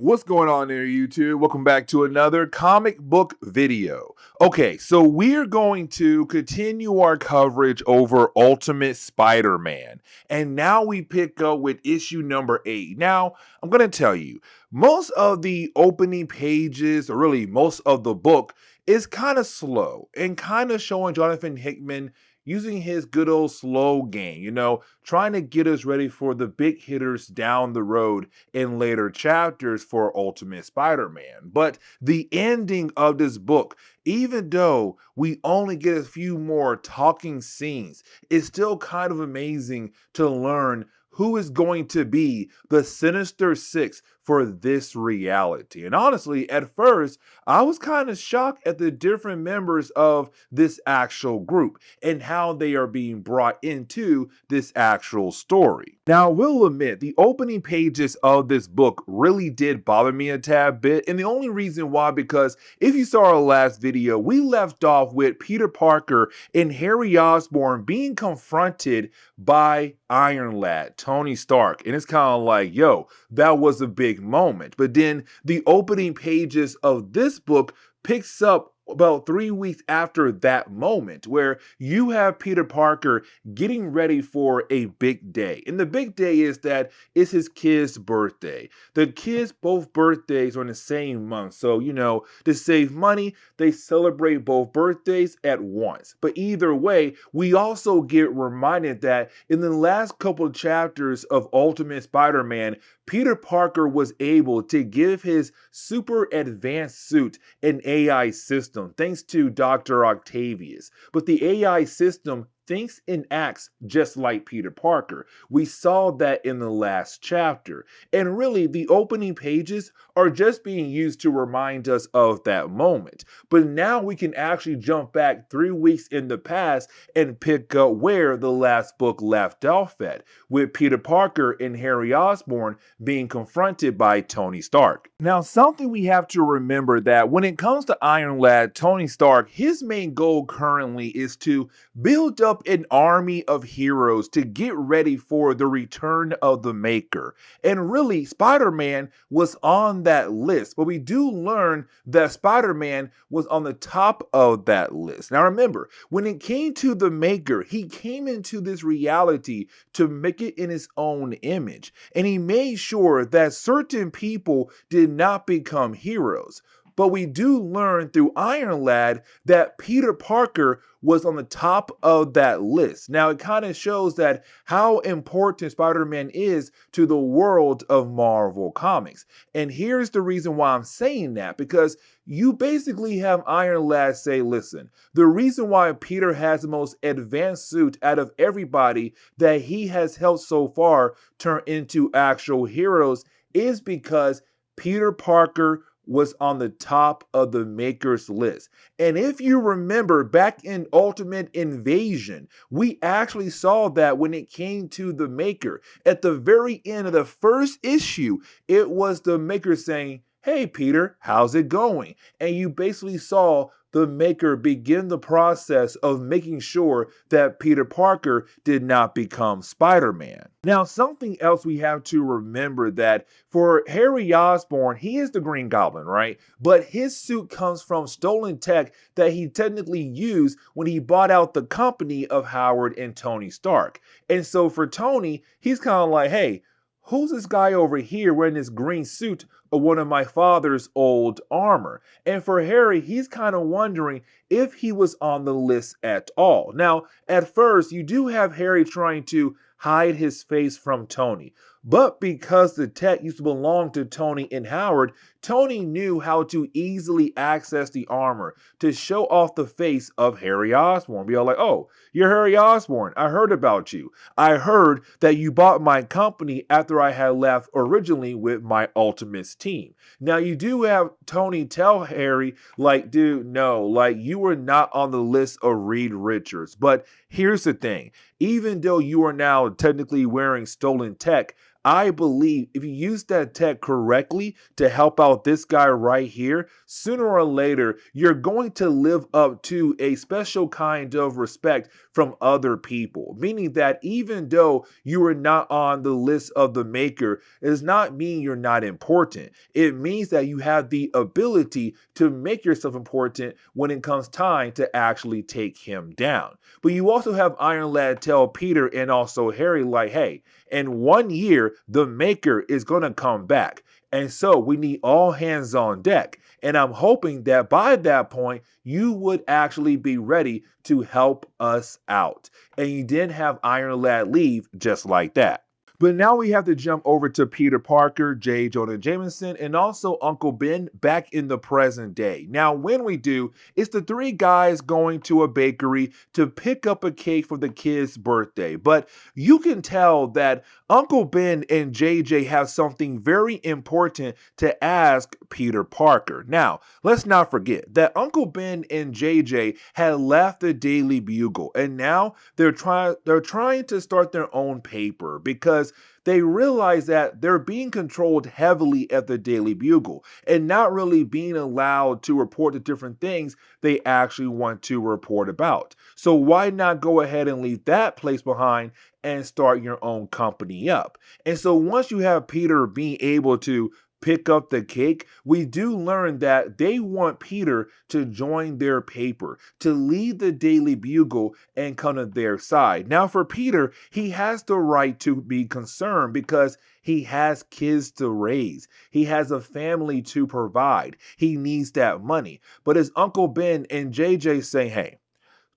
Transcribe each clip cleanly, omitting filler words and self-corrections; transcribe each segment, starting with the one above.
What's going on there, YouTube? Welcome back to another comic book video. Okay, so we're going to continue our coverage over Ultimate Spider-Man. And now we pick up with issue number 8. Now, I'm going to tell you, most of the opening pages, or really most of the book, is kind of slow and kind of showing Jonathan Hickman using his good old slow game, trying to get us ready for the big hitters down the road in later chapters for Ultimate Spider-Man. But the ending of this book, even though we only get a few more talking scenes, is still kind of amazing to learn who is going to be the Sinister Six for this reality. And honestly, at first, I was kind of shocked at the different members of this actual group and how they are being brought into this actual story. Now, we'll admit, the opening pages of this book really did bother me a tad bit, and the only reason why, because if you saw our last video, we left off with Peter Parker and Harry Osborn being confronted by Iron Lad, Tony Stark, and it's kind of like, yo, that was a big moment. But then the opening pages of this book picks up about 3 weeks after that moment, where you have Peter Parker getting ready for a big day. And the big day is that it's his kid's birthday. The kids' both birthdays are in the same month. So, to save money, they celebrate both birthdays at once. But either way, we also get reminded that in the last couple of chapters of Ultimate Spider-Man, Peter Parker was able to give his super advanced suit an AI system, thanks to Dr. Octavius. But the AI system thinks and acts just like Peter Parker. We saw that in the last chapter. And really, the opening pages are just being used to remind us of that moment. But now we can actually jump back 3 weeks in the past and pick up where the last book left off at, with Peter Parker and Harry Osborn being confronted by Tony Stark. Now, something we have to remember that when it comes to Iron Lad, Tony Stark, his main goal currently is to build up an army of heroes to get ready for the return of the Maker. And really, Spider-Man was on that list, but we do learn that Spider-Man was on the top of that list. Now remember, when it came to the Maker, he came into this reality to make it in his own image, and he made sure that certain people did not become heroes. But we do learn through Iron Lad that Peter Parker was on the top of that list. Now, it kind of shows that how important Spider-Man is to the world of Marvel Comics. And here's the reason why I'm saying that, because you basically have Iron Lad say, listen, the reason why Peter has the most advanced suit out of everybody that he has helped so far turn into actual heroes is because Peter Parker was on the top of the Maker's list. And if you remember back in Ultimate Invasion, we actually saw that when it came to the Maker. At the very end of the first issue, it was the Maker saying, hey Peter, how's it going? And you basically saw the Maker begin the process of making sure that Peter Parker did not become Spider-Man. Now, something else we have to remember that for Harry Osborn, he is the Green Goblin, right? But his suit comes from stolen tech that he technically used when he bought out the company of Howard and Tony Stark. And so for Tony, he's kind of like, hey, who's this guy over here wearing this green suit of one of my father's old armor? And for Harry, he's kind of wondering if he was on the list at all. Now, at first, you do have Harry trying to hide his face from Tony. But because the tech used to belong to Tony and Howard, Tony knew how to easily access the armor to show off the face of Harry Osborn. Be all like, oh, you're Harry Osborn. I heard about you. I heard that you bought my company after I had left originally with my Ultimates team. Now, you do have Tony tell Harry, like, dude, no, like, you were not on the list of Reed Richards. But here's the thing. Even though you are now technically wearing stolen tech, I believe if you use that tech correctly to help out this guy right here, sooner or later, you're going to live up to a special kind of respect from other people. Meaning that even though you are not on the list of the maker, it does not mean you're not important. It means that you have the ability to make yourself important when it comes time to actually take him down. But you also have Iron Lad tell Peter and also Harry, like, hey, in 1 year, the maker is going to come back. And so we need all hands on deck. And I'm hoping that by that point, you would actually be ready to help us out. And you didn't have Iron Lad leave just like that. But now we have to jump over to Peter Parker, J. Jonah Jameson, and also Uncle Ben back in the present day. Now, when we do, it's the three guys going to a bakery to pick up a cake for the kid's birthday. But you can tell that Uncle Ben and JJ have something very important to ask Peter Parker. Now, let's not forget that Uncle Ben and JJ had left the Daily Bugle, and now they're trying to start their own paper because they realize that they're being controlled heavily at the Daily Bugle and not really being allowed to report the different things they actually want to report about. So why not go ahead and leave that place behind and start your own company up? And so once you have Peter being able to pick up the cake, we do learn that they want Peter to join their paper, to lead the Daily Bugle and come to their side. Now, for Peter, he has the right to be concerned because he has kids to raise. He has a family to provide. He needs that money. But his Uncle Ben and JJ say, hey,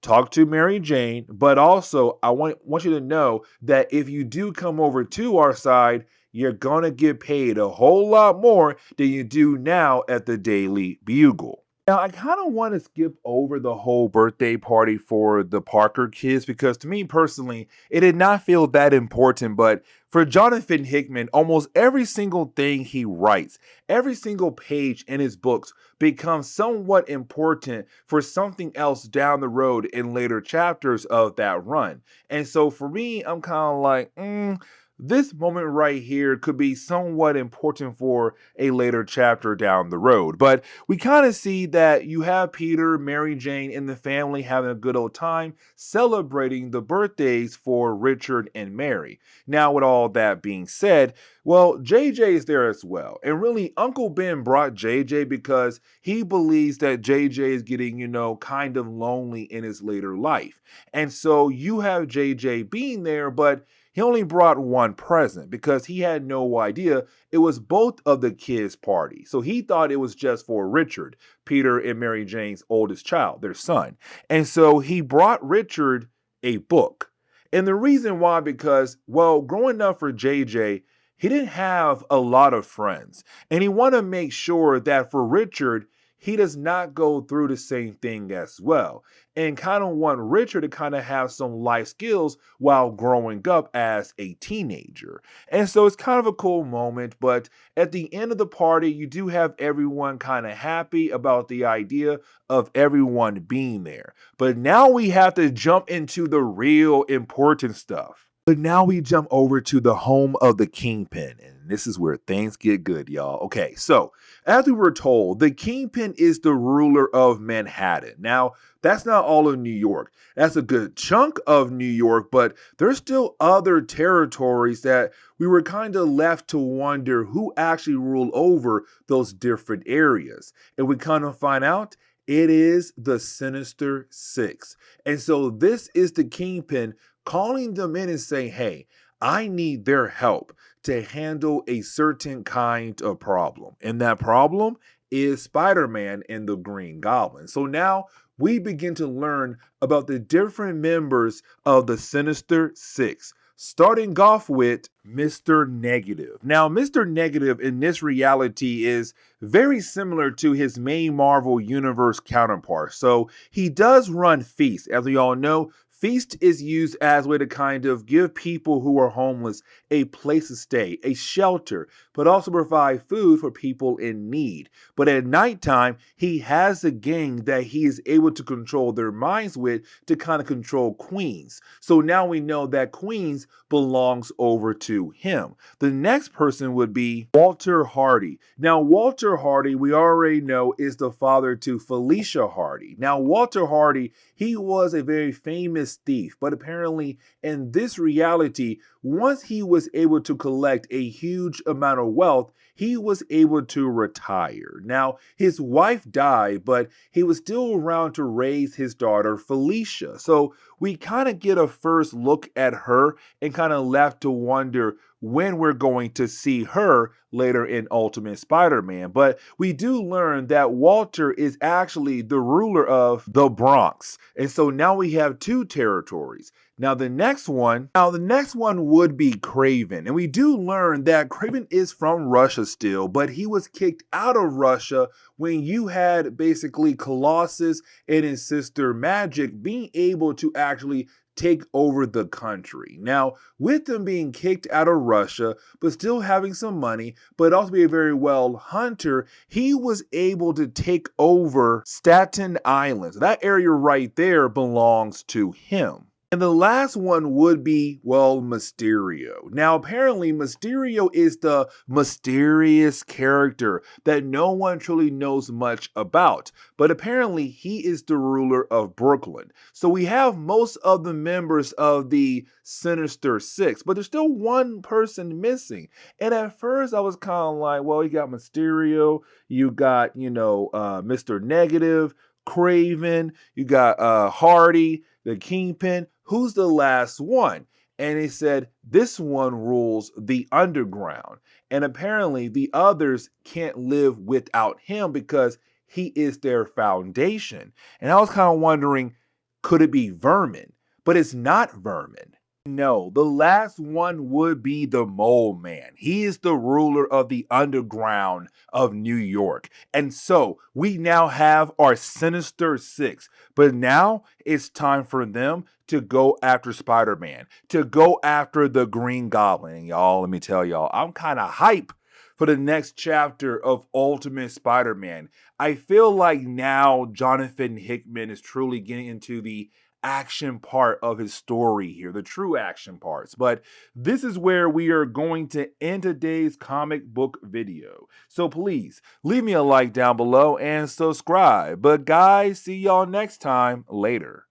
talk to Mary Jane, but also I want you to know that if you do come over to our side, you're going to get paid a whole lot more than you do now at the Daily Bugle. Now, I kind of want to skip over the whole birthday party for the Parker kids because to me personally, it did not feel that important. But for Jonathan Hickman, almost every single thing he writes, every single page in his books becomes somewhat important for something else down the road in later chapters of that run. And so for me, I'm kind of like, this moment right here could be somewhat important for a later chapter down the road. But we kind of see that you have Peter, Mary Jane, and the family having a good old time celebrating the birthdays for Richard and Mary. Now, with all that being said, well, JJ is there as well. And really, Uncle Ben brought JJ because he believes that JJ is getting, kind of lonely in his later life. And so you have JJ being there, but he only brought one present because he had no idea it was both of the kids' party. So he thought it was just for Richard, Peter and Mary Jane's oldest child, their son. And so he brought Richard a book. And the reason why, because, well, growing up for JJ, he didn't have a lot of friends. And he wanted to make sure that for Richard, he does not go through the same thing as well. And kind of want Richard to kind of have some life skills while growing up as a teenager. And so it's kind of a cool moment, but at the end of the party, you do have everyone kind of happy about the idea of everyone being there. But now we have to jump into the real important stuff. But now we jump over to the home of the Kingpin, and this is where things get good, y'all. Okay, so as we were told, the Kingpin is the ruler of Manhattan. Now, that's not all of New York. That's a good chunk of New York, but there's still other territories that we were kind of left to wonder who actually ruled over those different areas. And we kind of find out it is the Sinister Six. And so this is the Kingpin calling them in and saying, hey, I need their help to handle a certain kind of problem. And that problem is Spider-Man and the Green Goblin. So now we begin to learn about the different members of the Sinister Six, starting off with Mr. Negative. Now, Mr. Negative in this reality is very similar to his main Marvel Universe counterpart. So he does run Feast. As we all know, Feast is used as a way to kind of give people who are homeless a place to stay, a shelter, but also provide food for people in need. But at nighttime, he has a gang that he is able to control their minds with to kind of control Queens. So now we know that Queens belongs over to him. The next person would be Walter Hardy. Now, Walter Hardy, we already know, is the father to Felicia Hardy. Now, Walter Hardy, he was a very famous thief, but apparently in this reality, once he was able to collect a huge amount of wealth, he was able to retire. Now, his wife died, but he was still around to raise his daughter, Felicia. So we kind of get a first look at her and kind of left to wonder when we're going to see her later in Ultimate Spider-Man. But we do learn that Walter is actually the ruler of the Bronx. And so now we have two territories. Now the next one would be Kraven. And we do learn that Kraven is from Russia still, but he was kicked out of Russia when you had basically Colossus and his sister Magic being able to actually take over the country. Now, with them being kicked out of Russia, but still having some money, but also be a very well hunter, he was able to take over Staten Island. So that area right there belongs to him. And the last one would be, well, Mysterio. Now, apparently, Mysterio is the mysterious character that no one truly knows much about. But apparently, he is the ruler of Brooklyn. So we have most of the members of the Sinister Six, but there's still one person missing. And at first, I was kind of like, well, you got Mysterio, you got, Mr. Negative, Craven, you got Hardy, the Kingpin. Who's the last one? And he said, this one rules the underground. And apparently the others can't live without him because he is their foundation. And I was kind of wondering, could it be Vermin? But it's not Vermin. No, the last one would be the Mole Man. He is the ruler of the underground of New York. And so we now have our Sinister Six. But now it's time for them to go after Spider-Man, to go after the Green Goblin. And y'all, let me tell y'all, I'm kind of hype for the next chapter of Ultimate Spider-Man. I feel like now Jonathan Hickman is truly getting into the action part of his story here, the true action parts. But this is where we are going to end today's comic book video. So please leave me a like down below and subscribe. But guys, see y'all next time. Later.